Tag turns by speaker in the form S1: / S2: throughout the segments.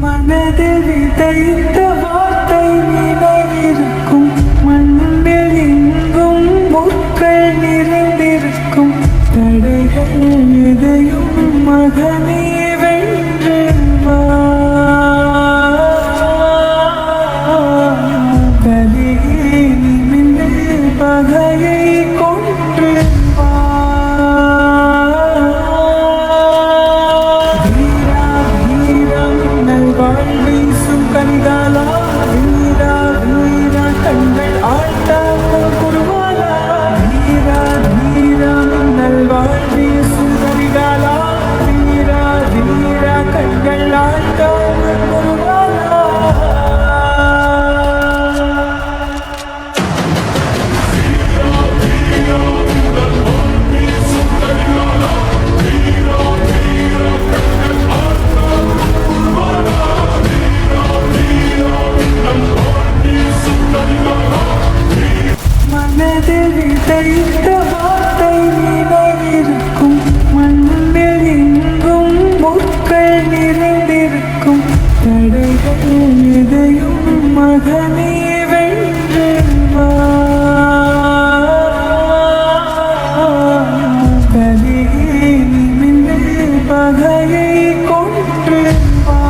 S1: மனதில் விதைத்த வார்த்தை நினைவிருக்கும், மண்ணில் எங்கும் முற்கள் நிறைந்திருக்கும். தடைகள் எதையும் மகனே வென்று வா, கலியே நிமிர்ந்து பகையை கொன்று வா. வீரா வீரம் நல்வாழ் வீசும் கனிகாலா, வீரா வீரா கண்கள் ஆட்டாமல் குருவாலா. வீரா வீரம் நல்வாழ் வீசும் கனிகாலா, வீரா வீரா கண்கள் ஆட்டாமல் குருவாலா. மனதில் விதைத்த வார்த்தை நினைவிருக்கும், மண்ணில் எங்கும் முற்கள் நிறைந்திருக்கும். தடைகள் எதையும் மகனே வென்று வா, கலியே நிமிர்ந்து பகையை கொன்று வா.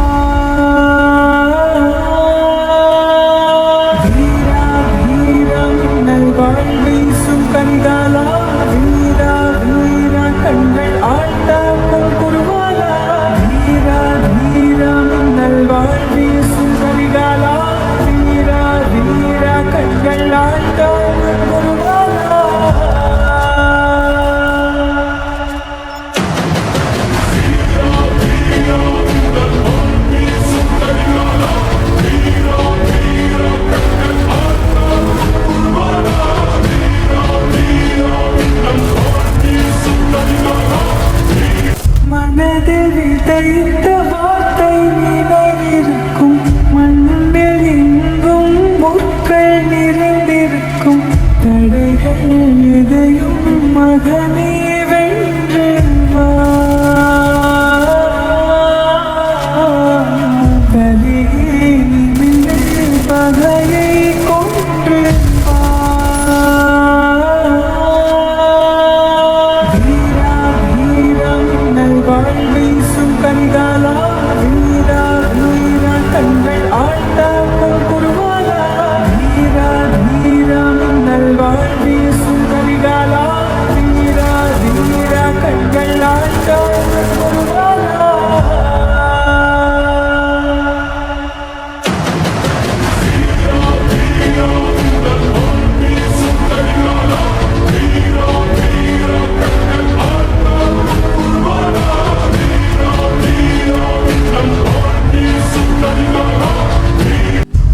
S1: வீரா வீரம் நல்வாழ் வீசும் கனிகாலா, வீரா வீரா கண்கள் ஆட்டாமல் குருவாலா. வீரா வீரம் நல்வாழ் வீசும் கனிகாலா, வீரா வீரா கண்கள் ஆட்டாமல் குருவாலா. மனதில் விதைத்த வார்த்தை நினைவிருக்கும், மண்ணில் எங்கும் முற்கள் நிறைந்திருக்கும். தடைகள் எதையும் மகனே வென்று வா, கலியே நிமிர்ந்து பகையை கொன்று வா. வீரா வீரம் நல்வாழ் வீசும் கனிகாலா, வீரா வீரா கண்கள் ஆட்டாமல் குருவாலா. வீரா வீரம் நல்வாழ் வீசும் கனிகாலா, வீரா வீரா கண்கள் ஆட்டாமல் குருவாலா.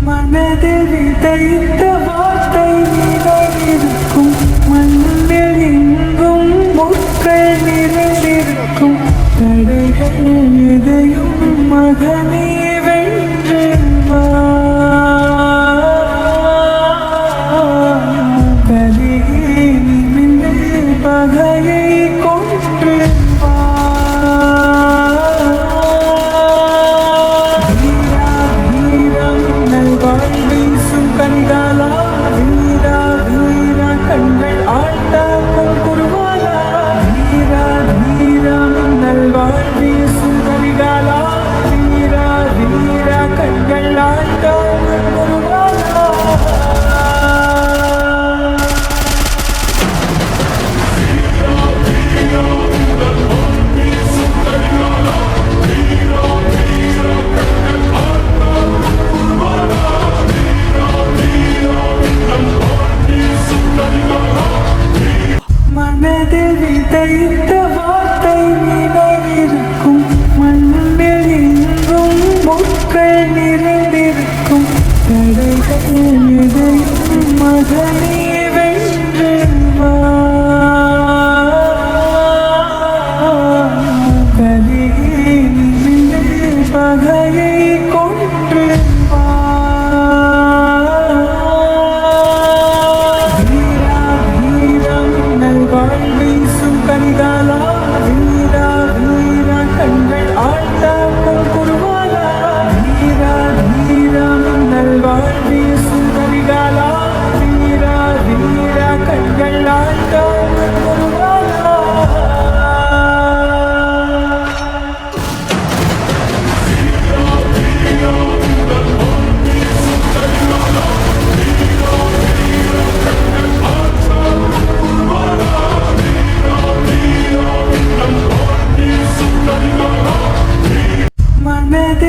S1: மனதில் விதைத்த வார்த்தை நினைவிருக்கும், மண்ணில் எங்கும் முற்கள் நிறைந்திருக்கும். தடைகள் எதையும் மகனே வென்று வா, கலியே நிமிர்ந்து பகையை கொன்று வா. வீரா வீரம் நல்வாழ் வீசும் கனிகாலா, வீரா வீரா கண்கள் ஆட்டாமல் குருவாலா. வீரா வீரம் நல்வாழ் வீசும் கனிகாலா, வீரா வீரா கண்கள் ஆட்டாமல் குருவாலா. மனதில் விதைத்த வார்த்தை நினைவிருக்கும், மண்ணில் எங்கும் முற்கள் நிறைந்திருக்கும். தடைகள் எதையும் மகனே வென்று வா, கலியே நிமிர்ந்து பகையை கொன்று வா. வீரா வீரம் நல்வாழ் வீசும் கனிகாலா, வீரா வீரா கண்கள் ஆட்டாமல் குருவாலா.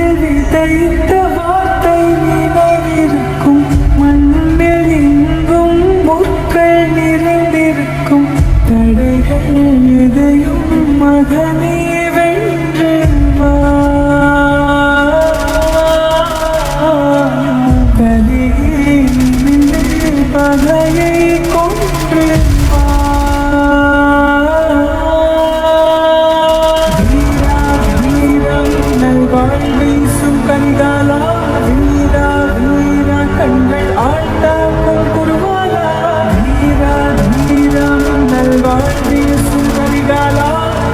S1: மனதில் விதைத்த வார்த்தை நினைவிருக்கும் மண்ணில் எங்கும் முற்கள் நிறைந்திருக்கும் தடைகள் எதையும் மகனே வென்று வா கலியே நிமிர்ந்து பகையை கொன்று வா வாழ்வீசும் கனிகாலா வீரா வீரா கண்கள் ஆட்டாக்கும் குருவாலா வீரா வீரா மின்னல் வாழ்வீசும் கனிகாலா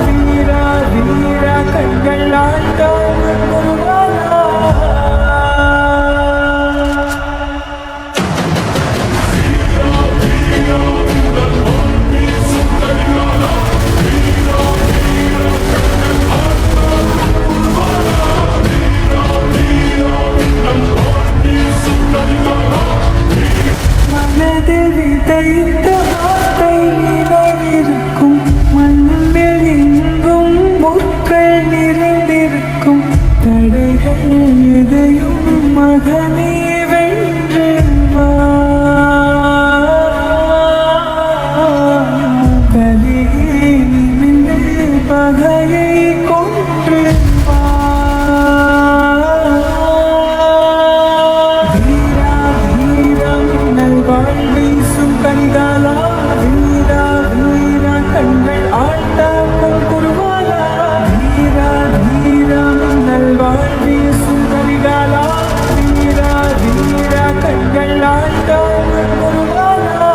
S1: வீரா வீரா கண்கள் ஆட்டாக்கும் குருவாலா மனதில் விதைத்த வார்த்தை நினைவிருக்கும் மண்ணில் எங்கும் முற்கள் நிறைந்திருக்கும் தடைகள் எதையும் மகனே வென்று வா கலியே நிமிர்ந்து பகையை கொன்று வா வாழ்வீசும் கனிகாலா வீரா வீரா கண்கள் ஆட்டாக்கும் குருவாலா வீரா வீரா மின்னல் வாழ்வீசும் கனிகாலா வீரா வீரா கண்கள் ஆட்டாக்கும் குருவாலா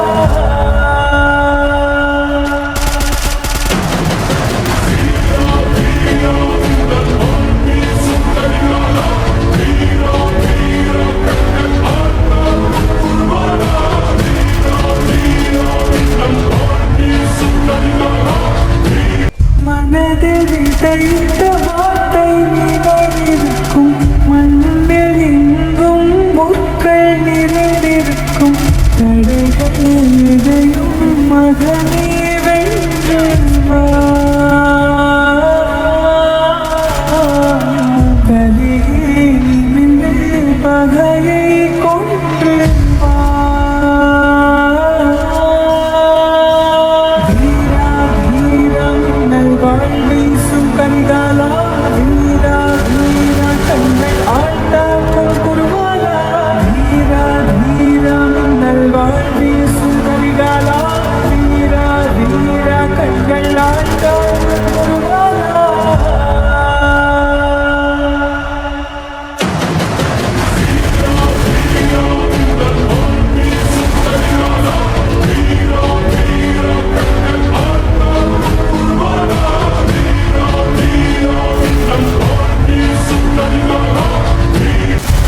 S1: மனதில் விதைத்த வார்த்தை நினைவிருக்கும் மண்ணில் எங்கும் முற்கள் நிறைந்திருக்கும் தடைகள் எதையும் மகனே வென்று வா கலியே நிமிர்ந்து பகையை கொன்று வா வாழ்வீசும் கனிகாலா வீரா வீரா கண்கள் ஆட்டாக்கும் குருவாலா வீரா வீரா மின்னல் வாழ்வீசும் கனிகாலா வீரா வீரா கண்கள் ஆட்டாக்கும் குருவாலா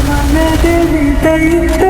S1: மனதில் விதைத்த